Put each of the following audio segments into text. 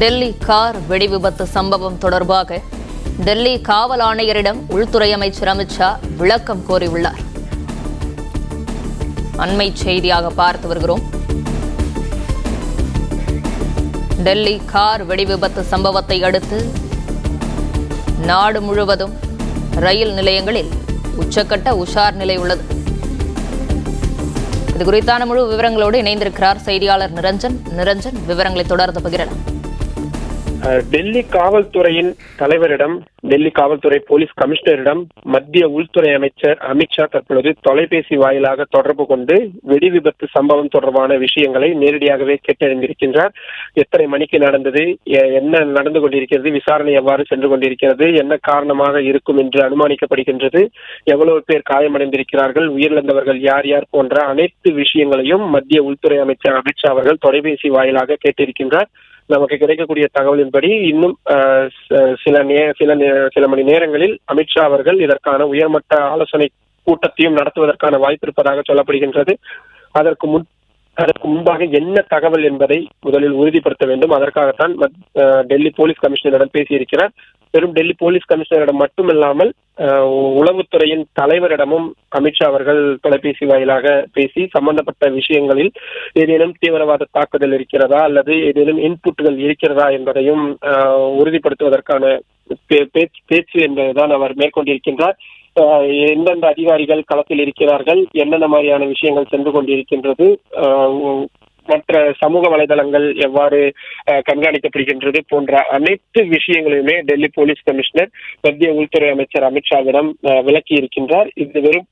Delhi car வெடிவிபத்து சம்பவம் தொடர்பாக டெல்லி காவல் ஆணையரிடம் உள்துறை அமைச்சர் அமித் ஷா விளக்கம் கோரியுள்ளார். அண்மை செய்தியாக பார்த்து வருகிறோம். டெல்லி கார் வெடிவிபத்து சம்பவத்தை அடுத்து நாடு முழுவதும் ரயில் நிலையங்களில் உச்சக்கட்ட உஷார் நிலை உள்ளது. இது குறித்தான முழு விவரங்களோடு இணைந்திருக்கிறார் செய்தியாளர் நிரஞ்சன். விவரங்களை தொடர்ந்து பகிரலாம். டெல்லி காவல்துறையின் தலைவரிடம், டெல்லி காவல்துறை போலீஸ் கமிஷனரிடம் மத்திய உள்துறை அமைச்சர் அமித் ஷா தற்பொழுது தொலைபேசி வாயிலாக தொடர்பு கொண்டு வெடி விபத்து சம்பவம் தொடர்பான விஷயங்களை நேரடியாகவே கேட்டறிந்திருக்கின்றார். எத்தனை மணிக்கு நடந்தது, என்ன நடந்து கொண்டிருக்கிறது, விசாரணை எவ்வாறு சென்று கொண்டிருக்கிறது, என்ன காரணமாக இருக்கும் என்று அனுமானிக்கப்படுகின்றது, எவ்வளவு பேர் காயமடைந்திருக்கிறார்கள், உயிரிழந்தவர்கள் யார் யார் போன்ற அனைத்து விஷயங்களையும் மத்திய உள்துறை அமைச்சர் அமித் ஷா அவர்கள் தொலைபேசி வாயிலாக கேட்டிருக்கின்றார். நமக்கு கிடைக்கக்கூடிய தகவலின்படி இன்னும் சில மணி நேரங்களில் அமித்ஷா அவர்கள் இதற்கான உயர்மட்ட ஆலோசனை கூட்டத்தையும் நடத்துவதற்கான வாய்ப்பு இருப்பதாக சொல்லப்படுகின்றது. அதற்கு முன்பாக என்ன தகவல் என்பதை முதலில் உறுதிப்படுத்த வேண்டும். அதற்காகத்தான் டெல்லி போலீஸ் கமிஷனரிடம் பேசியிருக்கிறார். வெறும் டெல்லி போலீஸ் கமிஷனரிடம் மட்டுமில்லாமல் உளவுத்துறையின் தலைவரிடமும் அமித்ஷா அவர்கள் தொலைபேசி வாயிலாக பேசி சம்பந்தப்பட்ட விஷயங்களில் ஏதேனும் தீவிரவாத தாக்குதல் இருக்கிறதா அல்லது ஏதேனும் இன்புட்டுகள் இருக்கிறதா என்பதையும் உறுதிப்படுத்துவதற்கான பேச்சு என்பதுதான் அவர் மேற்கொண்டிருக்கின்றார். எந்தெந்த அதிகாரிகள் களத்தில் இருக்கிறார்கள், என்னென்ன மாதிரியான விஷயங்கள் சென்று கொண்டிருக்கின்றது, மற்ற சமூக வலைதளங்கள் எவ்வாறு கண்காணிக்கப்படுகின்றது போன்ற அனைத்து விஷயங்களையுமே டெல்லி போலீஸ் கமிஷனர் மத்திய உள்துறை அமைச்சர் அமித்ஷாவிடம் விளக்கி இருக்கின்றார். இது வெறும்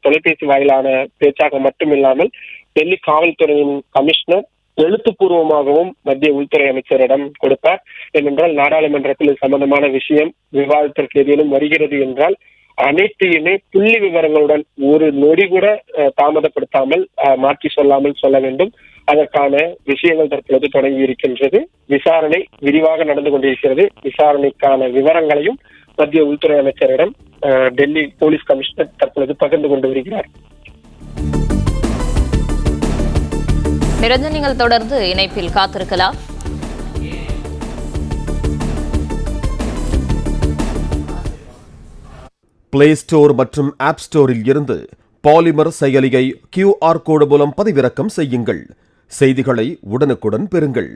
தொலைபேசி வாயிலான பேச்சாக மட்டுமில்லாமல் டெல்லி காவல்துறையின் கமிஷனர் எழுத்துப்பூர்வமாகவும் மத்திய உள்துறை அமைச்சரிடம் கொடுத்தார். ஏனென்றால் நாடாளுமன்றத்தில் சம்பந்தமான விஷயம் விவாதத்திற்கு ஏதேனும் வருகிறது என்றால் அனைத்தையுமே புள்ளி விவரங்களுடன் ஒரு நொடி கூட தாமதப்படுத்தாமல் மாற்றி சொல்லாமல் சொல்ல வேண்டும். அதற்கான விஷயங்கள் தற்பொழுது தொடங்கி இருக்கின்றது. விசாரணை விரிவாக நடந்து கொண்டிருக்கிறது. விசாரணைக்கான விவரங்களையும் மத்திய உள்துறை அமைச்சரிடம் டெல்லி போலீஸ் கமிஷனர் தற்பொழுது பகிர்ந்து கொண்டு வருகிறார். நிரஞ்சன், நீங்கள் தொடர்ந்து இணைப்பில் காத்திருக்கலாம். பிளே ஸ்டோர் மற்றும் ஆப் ஸ்டோரில் இருந்து பாலிமர் செயலியை QR கோடு மூலம் பதிவிறக்கம் செய்யுங்கள். செய்திகளை உடனுக்குடன் பெறுங்கள்.